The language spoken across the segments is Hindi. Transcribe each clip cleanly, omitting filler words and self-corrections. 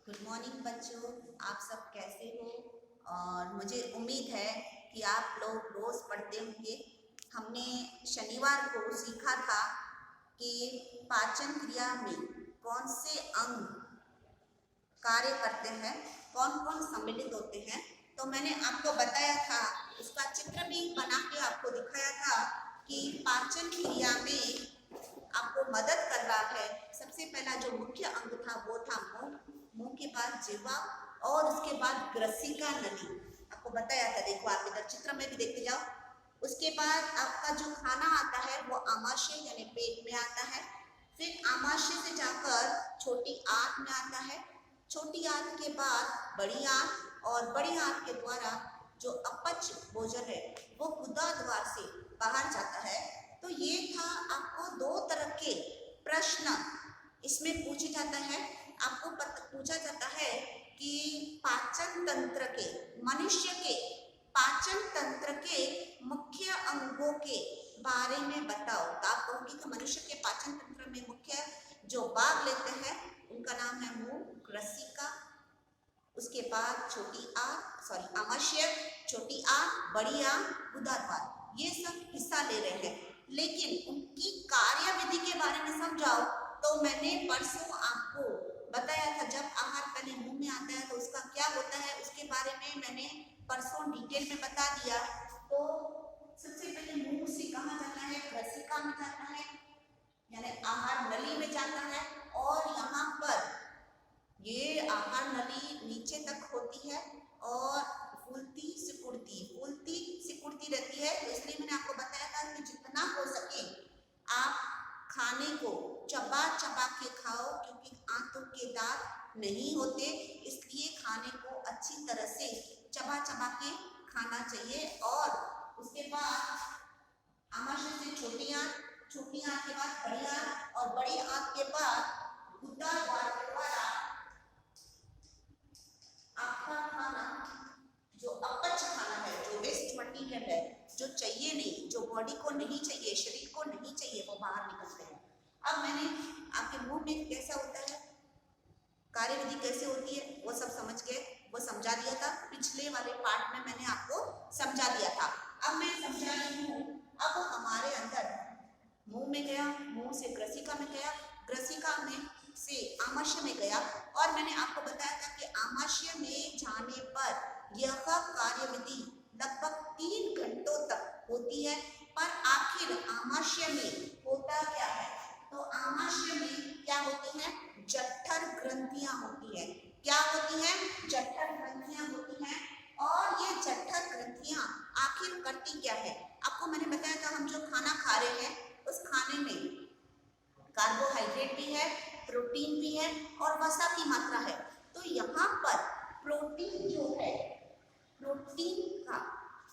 गुड मॉर्निंग बच्चों, आप सब कैसे हो। और मुझे उम्मीद है कि आप लोग रोज़ पढ़ते होंगे। हमने शनिवार को सीखा था कि पाचन क्रिया में कौन से अंग कार्य करते हैं, कौन कौन सम्मिलित होते हैं। तो मैंने आपको बताया था, उसका चित्र भी बना के आपको दिखाया था कि पाचन क्रिया में आपको मदद कर रहा है। सबसे पहला जो मुख्य अंग था वो था मुंह, मुंह के बाद जिह्वा और उसके बाद ग्रसिका नली। आपको बताया था, देखो आप इधर चित्र में भी देखते जाओ। उसके बाद आपका जो खाना आता है वो आमाशय यानी पेट में आता है। फिर आमाशय से जाकर छोटी आंत में आता है। छोटी आंत के बाद बड़ी आंत और बड़ी आंत के द्वारा जो अपच भोजन है वो गुदा द्वार से बाहर जाता है। तो ये था, आपको दो तरह के प्रश्न इसमें पूछे जाता है। आपको पूछा जाता है कि पाचन तंत्र के, मनुष्य के पाचन तंत्र के मुख्य अंगों के बारे में बताओ। तो आप कहोगे कि मनुष्य के पाचन तंत्र में मुख्य जो भाग लेते हैं उनका नाम है मुंह, ग्रसिका, उसके बाद छोटी आंत आमाशय, छोटी आंत, बड़ी आंत, गुदा द्वार, ये सब हिस्सा ले रहे हैं। लेकिन उनकी कार्यविधि के बारे में समझाओ तो मैंने परसों आपको बताया था, जब आहार पहले मुंह में आता है तो उसका क्या होता है उसके बारे में मैंने परसों डिटेल में बता दिया। तो सबसे पहले मुंह से कहाँ जाता है, ग्रसिका में जाता है यानी आहार नली में जाता है। और यहाँ पर ये आहार नली नीचे तक होती है और फूलती सिकुड़ती रहती है। तो इसलिए मैंने आपको बताया था कि जितना हो सके आप खाने को चबा चबा के खाओ, क्योंकि आंतों के दांत नहीं होते, इसलिए खाने को अच्छी तरह से चबा चबा के खाना चाहिए। और उसके बाद आमाशय से छोटी आंत, छोटी आंत के बाद बड़ी आंत और बड़ी आंत के बाद गुदा द्वार के द्वारा आपका खाना जो अपच खाना है, जो वेस्ट मटीरियल है, जो चाहिए नहीं, जो बॉडी को नहीं चाहिए, शरीर को नहीं चाहिए, वो बाहर निकलते हैं। अब मैंने आपके मुंह में कैसा होता है, कार्यविधि कैसे होती है वो सब समझ के वो समझा दिया था। पिछले वाले पार्ट में मैंने आपको समझा दिया था। अब मैं समझा रही हूँ। अब हमारे अंदर मुंह में गया, मुंह से ग्रसिका में गया, ग्रसिका में से आमाशय में गया। और मैंने आपको बताया था कि आमाशय में जाने पर यह कार्यविधि लगभग 3 घंटों तक होती है। पर आखिर आमाशय में होता क्या है, तो आमाशय में क्या होती है, जठर ग्रंथियां होती है। क्या होती है, जठर ग्रंथियां होती हैं। और ये जठर ग्रंथियां आखिर करती क्या है, आपको मैंने बताया था, हम जो खाना खा रहे हैं उस खाने में कार्बोहाइड्रेट भी है, प्रोटीन भी है और वसा की मात्रा है। तो यहाँ पर प्रोटीन जो है, प्रोटीन का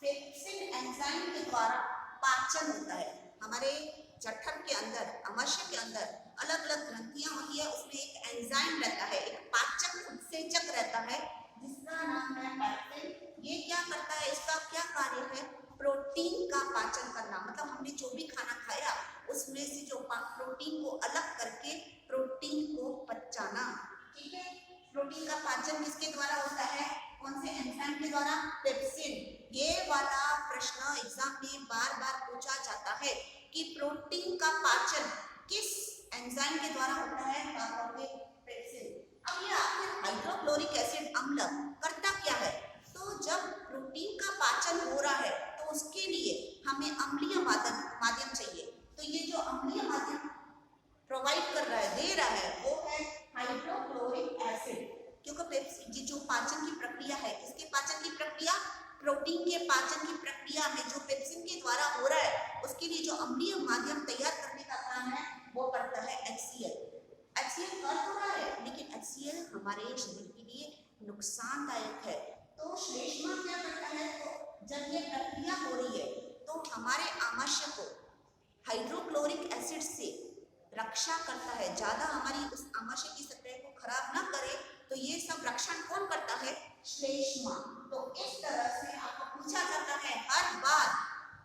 पेप्सिन एंजाइम के द्वारा पाचन होता है। हमारे जठर के अंदर, आमाशय के अंदर अलग अलग ग्रंथियां होती है, उसमें एक एंजाइम रहता है, एक पाचक उत्सेचक रहता है जिसका नाम है पेप्सिन। ये क्या करता है, इसका क्या कार्य है, प्रोटीन का पाचन करना। मतलब हमने जो भी खाना खाया उसमें से जो प्रोटीन को अलग करके प्रोटीन को पचाना। ठीक है, प्रोटीन का पाचन किसके द्वारा होता है, कौन से एंजाइम के द्वारा, पेप्सिन। ये वाला प्रश्न एग्जाम में बार बार पूछा जाता है कि प्रोटीन का पाचन किस एंजाइम के द्वारा होता है, पेप्सिन। अब ये आखिर हाइड्रोक्लोरिक एसिड अम्ल करता क्या है, तो जब प्रोटीन का पाचन हो रहा है तो उसके लिए हमें अम्लीय माध्यम चाहिए। तो ये जो अम्लीय माध्यम प्रोवाइड कर रहा है, दे रहा है, वो है हाइड्रोक्लोरिक एसिड। क्योंकि ये जो पाचन की प्रक्रिया है, किसके पाचन की प्रक्रिया, प्रोटीन के पाचन की प्रक्रिया में जो पेप्सिन के द्वारा हो रहा है, उसके लिए जो अम्लीय माध्यम तैयार करने का काम है वो करता है HCl। HCl कर तो रहा है, लेकिन HCl हमारे शरीर के लिए नुकसानदायक है। तो श्लेष्मा क्या करता है, तो जब ये प्रक्रिया हो रही है तो हमारे आमाशय को हाइड्रोक्लोरिक एसिड से रक्षा करता है, ज्यादा हमारी उस आमाशय की सतह को खराब ना करे। तो ये सब रक्षण कौन करता है, श्लेष्मा। तो इस तरह से आपको पूछा जाता है हर बार,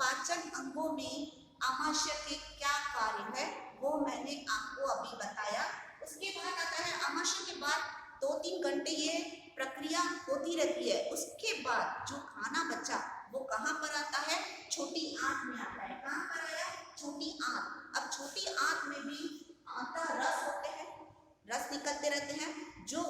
पाचन अंगों में आमाशय के क्या कार्य है वो मैंने आपको अभी बताया। उसके बाद आता है आमाशय के बाद 2-3 घंटे ये प्रक्रिया होती रहती है। उसके बाद जो खाना बचा वो कहाँ पर आता है? छोटी आंत में आता है। कहाँ पर आया? छोटी आंत। अब छोटी आंत में भी आंता रस होते हैं, रस निकलते रहते हैं। जो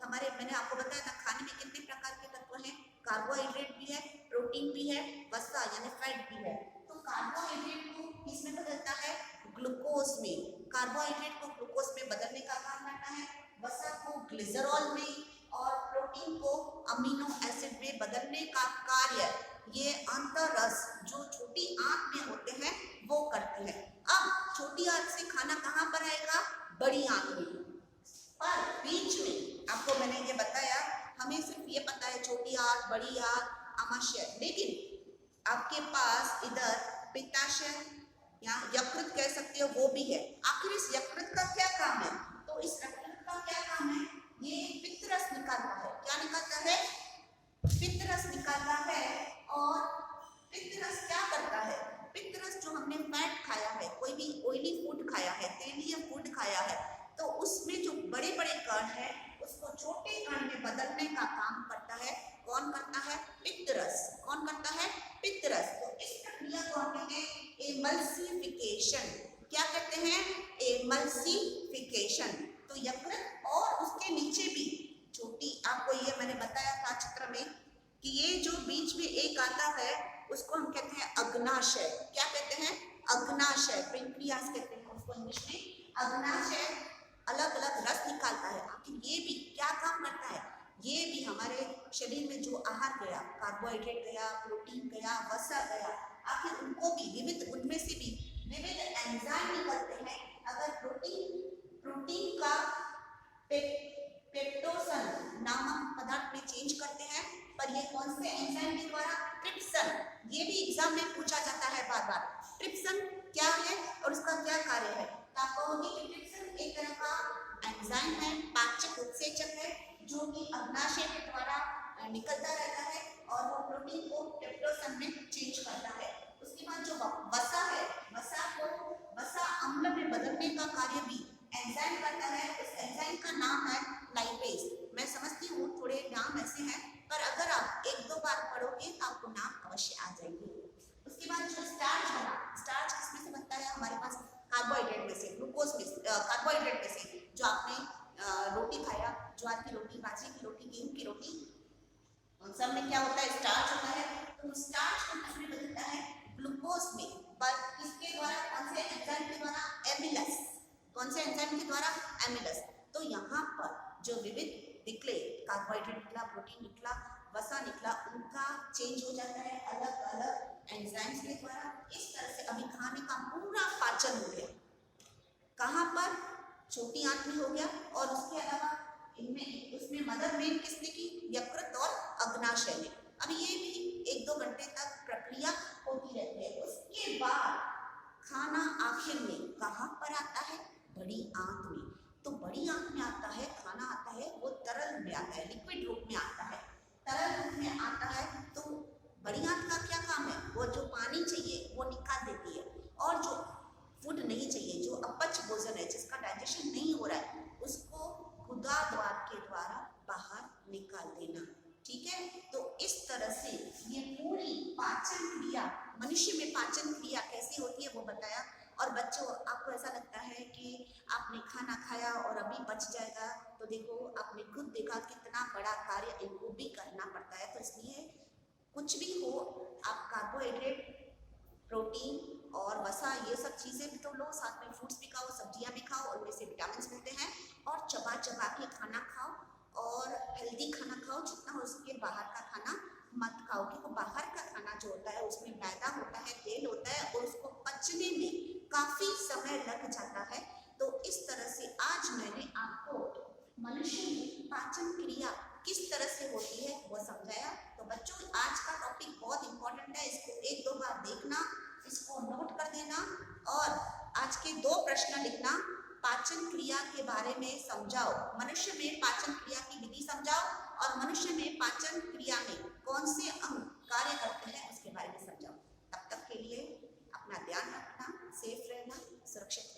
हमारे, मैंने आपको बताया था खाने में कितने प्रकार के तत्व हैं, कार्बोहाइड्रेट भी है, प्रोटीन भी है, वसा यानी फैट भी है। तो कार्बोहाइड्रेट को किसमें बदलता है? ग्लूकोज में। कार्बोहाइड्रेट को ग्लूकोज में बदलने का काम करता है, वसा को ग्लिसरॉल में और प्रोटीन को अमीनो एसिड में बदलने का कार्य ये आंतररस जो छोटी आंत में होते हैं वो करते हैं। अब छोटी आंत से खाना कहाँ पर आएगा? बड़ी आंत में। पर बीच में आपको मैंने ये बताया, हमें सिर्फ ये पता है छोटी आंत, बड़ी आंत, आमाशय, लेकिन आपके पास इधर पित्ताशय या यकृत कह सकते हो वो भी है। आखिर इस यकृत का क्या काम है? तो इस यकृत का क्या काम है? ये पित्तरस निकालता है। क्या निकालता है? पित्तरस निकालता है। और पित्तरस क्या करता है? पित्तरस जो हमने फैट खाया है, कोई भी ऑयली फूड खाया है, तेलीय फूड खाया है, तो उसमें जो बड़े बड़े कण है उसको छोटे कण में बदलने का काम करता है। कौन करता है? पित्तरस। कौन करता है? पित्तरस। तो इस प्रक्रिया को हम कहते हैं एमल्सिफिकेशन। क्या कहते हैं? एमल्सिफिकेशन। तो यकृत और उसके नीचे भी छोटी, आपको ये मैंने बताया था चित्र में कि ये जो बीच में एक आता है उसको हम कहते हैं अग्नाशय। क्या कहते हैं? अग्नाशय। पेंक्रियास कहते हैं उसको इंग्लिश में। अग्नाशय अलग अलग रस निकालता है। आखिर ये भी क्या काम करता है? ये भी हमारे शरीर में जो आहार गया, कार्बोहाइड्रेट गया, प्रोटीन गया, वसा गया, आखिर उनको भी विविध, उनमें से भी विविध एंजाइम निकलते हैं। अगर प्रोटीन का पेप्टोसन नामक पदार्थ में चेंज करते हैं, पर ये कौन से एंजाइम के द्वारा? ट्रिप्सन। ये भी एग्जाम में पूछा जाता है बार बार। ट्रिप्सन क्या है और उसका क्या कार्य है? तो आप कहोगे कि ट्रिप्सन एक तरह का एंजाइम है, पाचक उत्सेचक है, जो कि अग्नाशय के द्वारा निकलता रहता है और वो प्रोटीन को पेप्टोसन में चेंज करता है। उसके बाद जो वसा है, वसा को वसा अम्ल में बदलने का कार्य भी एंजाइम करता है। उस एंजाइम का नाम है लाइपेज। मैं समझती हूँ थोड़े नाम ऐसे हैं, पर अगर आप 1-2 बार पढ़ोगे तो आपको नाम अवश्य आ जाएंगे। उसके बाद जो स्टार्च बना, स्टार्च किसमें से बनता है? हमारे पास कार्बोहाइड्रेट में से, ग्लूकोज में, कार्बोहाइड्रेट में से। जो आपने रोटी खाया, ज्वार की रोटी, बाजरे की रोटी, गेहूं की रोटी, उन सब में क्या होता है? स्टार्च होता है। तो स्टार्च को किसमें बदलता है? ग्लूकोज में। पर किसके द्वारा? कौन से एंजाइम के द्वारा? एमिलस। कौन से एंजाइम के द्वारा? एमिलस। तो यहाँ पर जो विविध निकले, कार्बोहाइड्रेट निकला, प्रोटीन निकला, वसा निकला, उनका चेंज हो जाता है अलग अलग एंजाइम्स के द्वारा। इस तरह से अभी खाने का पूरा पाचन हो गया। कहाँ पर? छोटी आंत में हो गया। और उसके अलावा इनमें, उसमें मदद मेन किसने की? यकृत और अग्नाशय ने। अब ये भी 1-2 घंटे तक प्रक्रिया होती रहती है। उसके बाद खाना आखिर में कहाँ पर आता है? बड़ी आंत में। तो बड़ी आंत में आता है, खाना आता है, वो तरल में आता है, लिक्विड रूप में आता है। तरल रूप में आता है तो बड़ी आंत का क्या काम है? वो जो पानी चाहिए वो निकाल देती है, और जो फूड नहीं चाहिए, जो अपच भोजन है, जिसका डाइजेशन नहीं हो रहा है, उसको गुदा द्वार के द्वारा बाहर निकाल देना। ठीक है? तो इस तरह से ये पूरी पाचन क्रिया, मनुष्य में पाचन क्रिया कैसी होती है वो बताया। और बच्चों, आपको ऐसा लगता है कि आपने खाना खाया और अभी बच जाएगा, तो देखो आपने खुद देखा कितना बड़ा कार्य इनको भी करना पड़ता है। तो इसलिए कुछ भी हो, आप कार्बोहाइड्रेट, प्रोटीन और वसा, ये सब चीज़ें भी तो लो, साथ में फ्रूट्स भी खाओ, सब्जियां भी खाओ, उनमें से विटामिन मिलते हैं। और चबा चबा के खाना खाओ और हेल्दी खाना खाओ, जितना हो सके बाहर का खाना मत खाओ, क्योंकि बाहर का खाना जो होता है उसमें मैदा होता है, तेल होता है, और उसको पचने में काफ़ी समय लग जाता है। तो इस तरह से आज मैंने आपको मनुष्य में पाचन क्रिया किस तरह से होती है वो समझाया। तो बच्चों, आज का टॉपिक बहुत इंपॉर्टेंट है, इसको 1-2 बार देखना, इसको नोट कर देना, और आज के 2 प्रश्न लिखना। पाचन क्रिया के बारे में समझाओ, मनुष्य में पाचन क्रिया की विधि समझाओ, और मनुष्य में पाचन क्रिया में कौन से अंग कार्य करते हैं उसके बारे में समझाओ। तब तक के लिए अपना ध्यान रखना, सेफ रहना, सुरक्षित